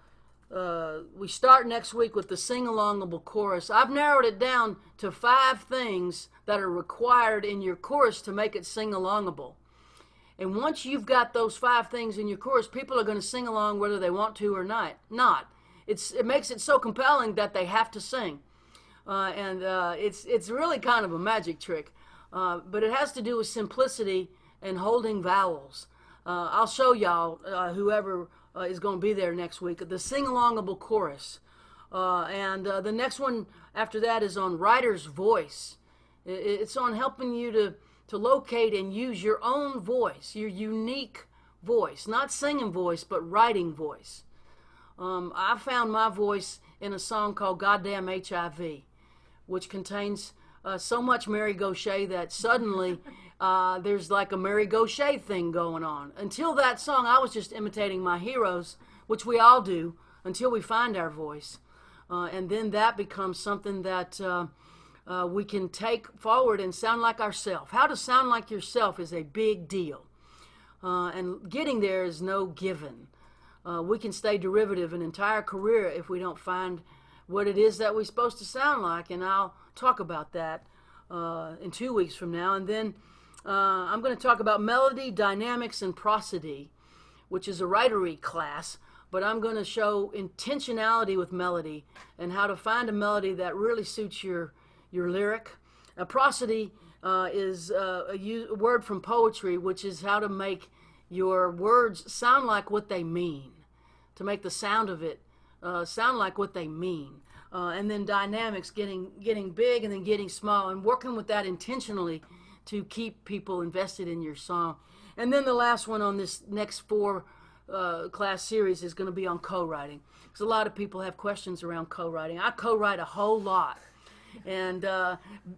we start next week with the sing-alongable chorus. I've narrowed it down to 5 things that are required in your chorus to make it sing-alongable. And once you've got those 5 things in your chorus, people are going to sing along whether they want to or not. It makes it so compelling that they have to sing. It's really kind of a magic trick. But it has to do with simplicity and holding vowels. I'll show y'all, whoever is going to be there next week, the sing-alongable chorus. The next one after that is on writer's voice. It's on helping you to locate and use your own voice, your unique voice. Not singing voice, but writing voice. I found my voice in a song called Goddamn HIV, which contains so much Mary Gauthier that suddenly there's like a Mary Gauthier thing going on. Until that song, I was just imitating my heroes, which we all do, until we find our voice. And then that becomes something that we can take forward and sound like ourselves. How to sound like yourself is a big deal. And getting there is no given. We can stay derivative an entire career if we don't find what it is that we're supposed to sound like, and I'll talk about that in 2 weeks from now. And then I'm going to talk about melody, dynamics, and prosody, which is a writery class, but I'm going to show intentionality with melody and how to find a melody that really suits your your lyric. Prosody is a word from poetry, which is how to make your words sound like what they mean, to make the sound of it sound like what they mean. And then dynamics, getting big and then getting small, and working with that intentionally to keep people invested in your song. And then the last one on this next 4 class series is going to be on co-writing, because a lot of people have questions around co-writing. I co-write a whole lot. And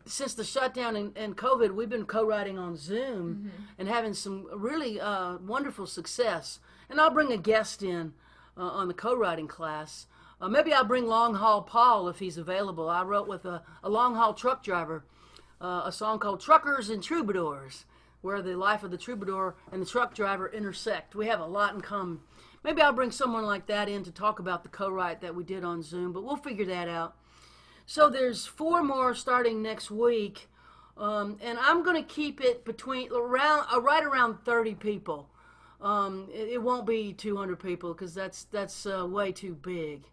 since the shutdown and COVID, we've been co-writing on Zoom and having some really wonderful success. And I'll bring a guest in on the co-writing class. Maybe I'll bring Long Haul Paul if he's available. I wrote with a long haul truck driver a song called Truckers and Troubadours, where the life of the troubadour and the truck driver intersect. We have a lot in common. Maybe I'll bring someone like that in to talk about the co-write that we did on Zoom, but we'll figure that out. So there's 4 more starting next week, and I'm going to keep it right around 30 people. It won't be 200 people, because that's way too big.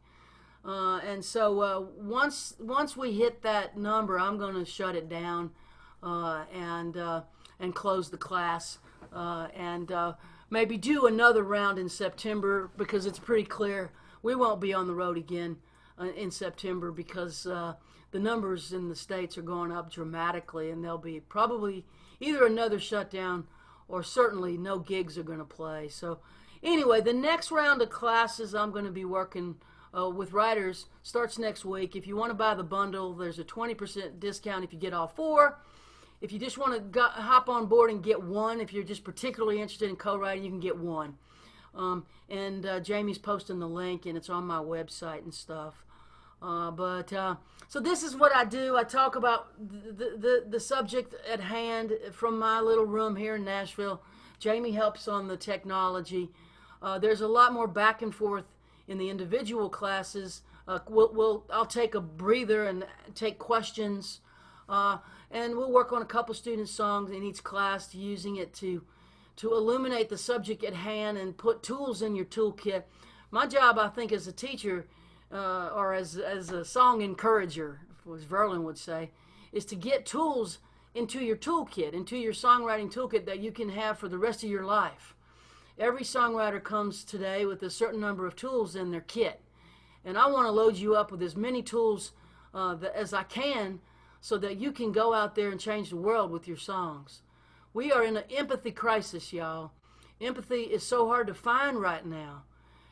And so once we hit that number, I'm going to shut it down and close the class, and maybe do another round in September, because it's pretty clear we won't be on the road again in September, because the numbers in the States are going up dramatically, and there'll be probably either another shutdown or certainly no gigs are going to play. So anyway, the next round of classes I'm going to be working with writers starts next week. If you want to buy the bundle, there's a 20% discount if you get all 4. If you just want to hop on board and get 1, if you're just particularly interested in co-writing, you can get 1. And Jamie's posting the link, and it's on my website and stuff. So this is what I do. I talk about the subject at hand from my little room here in Nashville. Jamie helps on the technology. There's a lot more back and forth in the individual classes. I'll take a breather and take questions, and we'll work on a couple student songs in each class, using it to illuminate the subject at hand and put tools in your toolkit. My job, I think, as a teacher, or as a song encourager, as Verlin would say, is to get tools into your toolkit, into your songwriting toolkit that you can have for the rest of your life. Every songwriter comes today with a certain number of tools in their kit, and I want to load you up with as many tools as I can, so that you can go out there and change the world with your songs. We are in an empathy crisis, y'all. Empathy is so hard to find right now,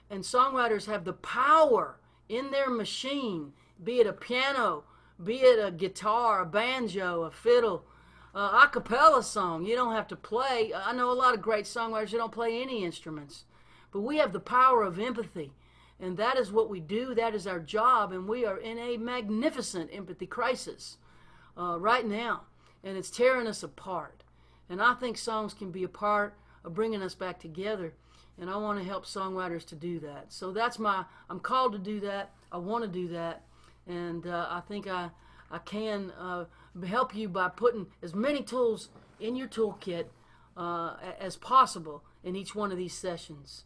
and songwriters have the power in their machine, be it a piano, be it a guitar, a banjo, a fiddle, a cappella song. You don't have to play. I know a lot of great songwriters who don't play any instruments, but we have the power of empathy, and that is what we do. That is our job, and we are in a magnificent empathy crisis right now, and it's tearing us apart. And I think songs can be a part of bringing us back together, and I want to help songwriters to do that. So I'm called to do that. I want to do that, and I think I can help you by putting as many tools in your toolkit as possible in each one of these sessions.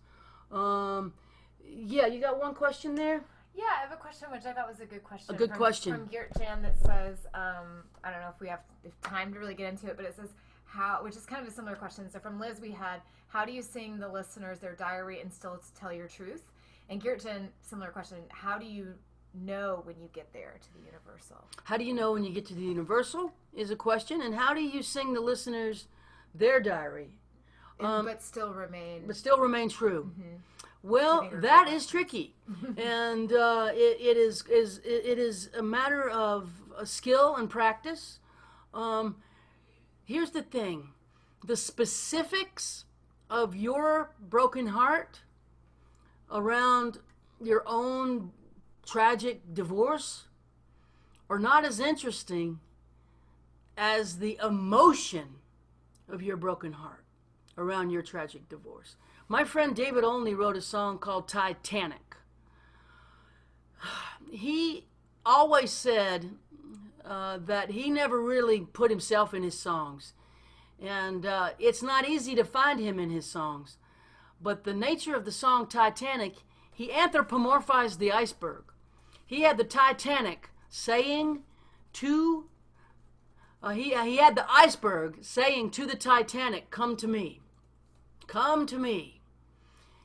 Yeah, you got one question there? Yeah, I have a question which I thought was a good question. A good question. From Gauthier that says, I don't know if we have time to really get into it, but it says, which is kind of a similar question. So from Liz we had, how do you sing the listeners their diary and still tell your truth? And Gauthier, similar question, how do you know when you get there to the universal? How do you know when you get to the universal is a question, and how do you sing the listeners their diary? But still remain true. Mm-hmm. Well, that is tricky, and it is a matter of skill and practice. Here's the thing: the specifics of your broken heart around your own tragic divorce are not as interesting as the emotion of your broken heart around your tragic divorce. My friend David Olney wrote a song called Titanic. He always said that he never really put himself in his songs. And it's not easy to find him in his songs. But the nature of the song Titanic, he anthropomorphized the iceberg. He had the Titanic saying to He had the iceberg saying to the Titanic, "Come to me, come to me."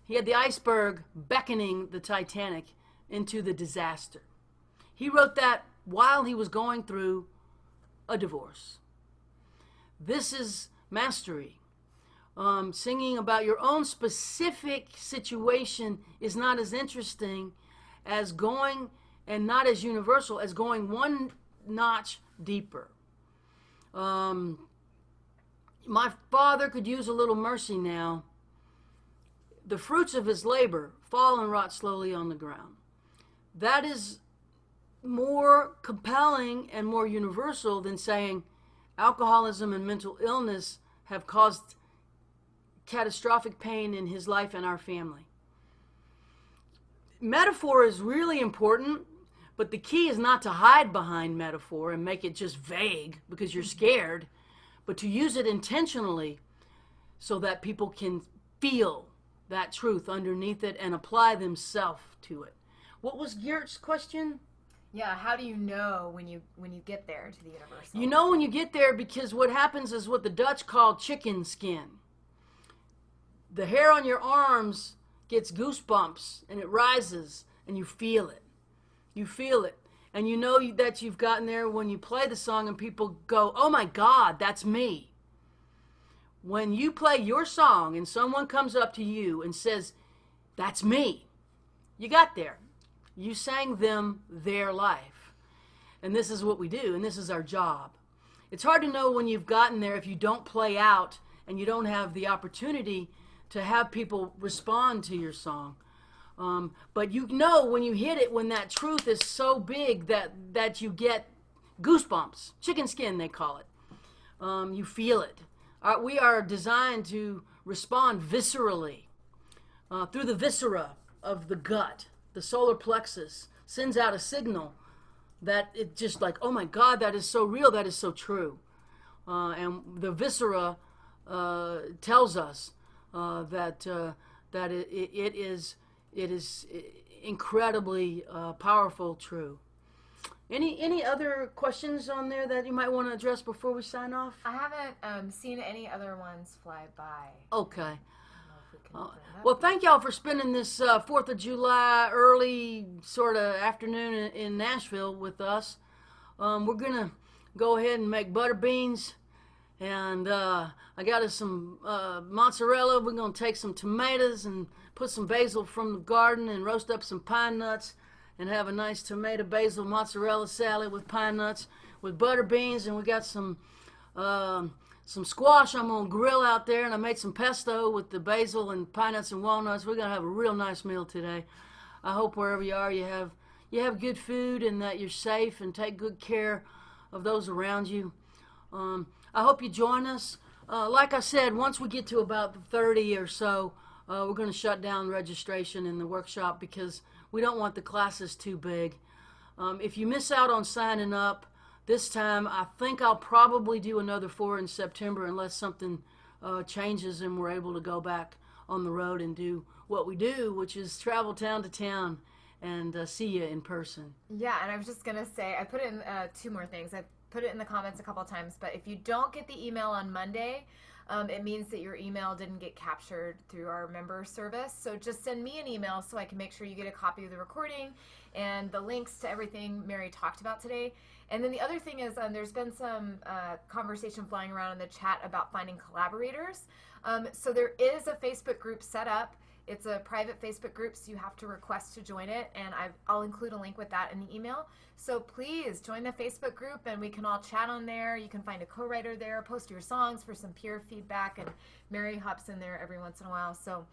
He had the iceberg beckoning the Titanic into the disaster. He wrote that while he was going through a divorce. This is mastery. Singing about your own specific situation is not as interesting as going, and not as universal as going one notch deeper. My father could use a little mercy now. The fruits of his labor fall and rot slowly on the ground. That is more compelling and more universal than saying alcoholism and mental illness have caused catastrophic pain in his life and our family. Metaphor is really important, but the key is not to hide behind metaphor and make it just vague because you're scared, but to use it intentionally so that people can feel that truth underneath it and apply themselves to it. What was Geert's question? Yeah, how do you know when you get there to the universal? You know when you get there because what happens is what the Dutch call chicken skin. The hair on your arms gets goosebumps and it rises and you feel it. You feel it. And you know that you've gotten there when you play the song and people go, "Oh my God, that's me." When you play your song and someone comes up to you and says, "That's me," you got there. You sang them their life. And this is what we do, and this is our job. It's hard to know when you've gotten there if you don't play out and you don't have the opportunity to have people respond to your song. But you know when you hit it, when that truth is so big that you get goosebumps. Chicken skin, they call it. You feel it. We are designed to respond viscerally through the viscera of the gut. The solar plexus sends out a signal that it just like, "Oh my God, that is so real, that is so true." And the viscera tells us that it is incredibly powerful, true. Any other questions on there that you might want to address before we sign off? I haven't seen any other ones fly by. Okay. Well, Well, thank y'all for spending this 4th of July early sort of afternoon in Nashville with us. We're going to go ahead and make butter beans. And I got us some mozzarella. We're going to take some tomatoes and put some basil from the garden and roast up some pine nuts and have a nice tomato basil mozzarella salad with pine nuts with butter beans. And we got some squash I'm going to grill out there. And I made some pesto with the basil and pine nuts and walnuts. We're going to have a real nice meal today. I hope wherever you are you have good food and that you're safe and take good care of those around you. I hope you join us. Like I said, once we get to about 30 or so, we're going to shut down registration in the workshop because we don't want the classes too big. If you miss out on signing up this time, I think I'll probably do another 4 in September unless something changes and we're able to go back on the road and do what we do, which is travel town to town and see you in person. Yeah, and I was just going to say, I put in 2 more things. I put it in the comments a couple of times, but if you don't get the email on Monday, it means that your email didn't get captured through our member service. So just send me an email so I can make sure you get a copy of the recording and the links to everything Mary talked about today. And then the other thing is there's been some conversation flying around in the chat about finding collaborators. So there is a Facebook group set up. It's a private Facebook group, so you have to request to join it, and I'll include a link with that in the email. So please join the Facebook group, and we can all chat on there. You can find a co-writer there, post your songs for some peer feedback, and Mary hops in there every once in a while. So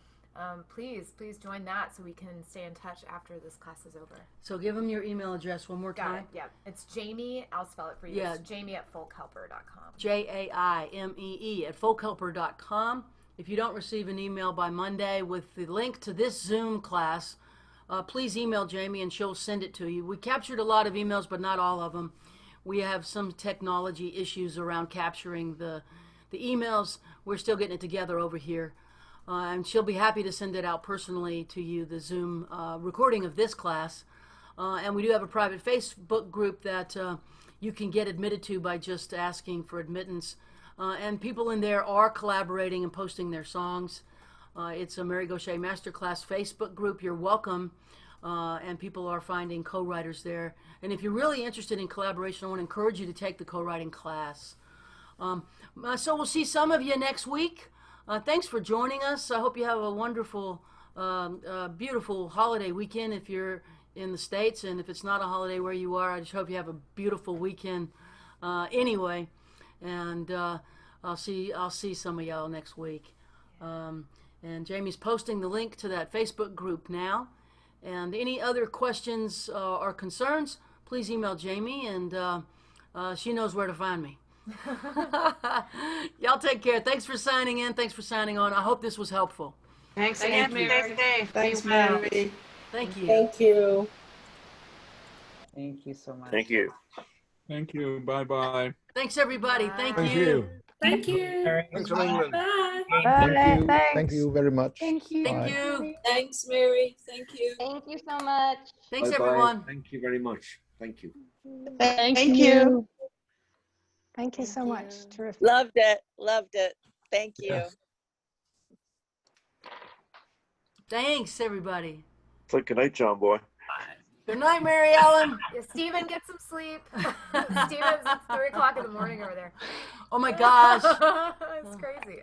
please join that so we can stay in touch after this class is over. So give them your email address one more time. Got it, yeah. It's Jamie, I'll spell it for you. Yeah. It's Jamie@folkhelper.com. JAIMEE@folkhelper.com. If you don't receive an email by Monday with the link to this Zoom class, please email Jamie and she'll send it to you. We captured a lot of emails, but not all of them. We have some technology issues around capturing the emails. We're still getting it together over here. And she'll be happy to send it out personally to you, the Zoom recording of this class. And we do have a private Facebook group that you can get admitted to by just asking for admittance. And people in there are collaborating and posting their songs. It's a Mary Gauthier Masterclass Facebook group. You're welcome. And people are finding co-writers there. And if you're really interested in collaboration, I want to encourage you to take the co-writing class. So we'll see some of you next week. Thanks for joining us. I hope you have a wonderful, beautiful holiday weekend if you're in the States. And if it's not a holiday where you are, I just hope you have a beautiful weekend anyway. And I'll see some of y'all next week. And Jamie's posting the link to that Facebook group now. And any other questions or concerns, please email Jamie, and she knows where to find me. Y'all take care. Thanks for signing in. Thanks for signing on. I hope this was helpful. Thanks again, Mary. Thanks, Mary. Thank you. Thank you. Thank you so much. Thank you. Thank you. Bye-bye. Thanks, everybody. Thank Bye. you. Thank you. Thanks from England. Bye. Bye. you. Thanks. Thank you very much. Thank you. Thank Bye. you. Thanks, Mary. Thank you. Thank you so much. Thanks, Bye-bye. everyone. Thank you very much. Thank you. Thank Thank you. you. Thank you so Thank much. you. Terrific. Loved it. Loved it. Thank you. Yeah. Thanks, everybody. It's like good night, John boy. Good night, Mary Ellen. Yeah, Steven, get some sleep. Steven's, it's 3 o'clock in the morning over there. Oh, my gosh. It's crazy.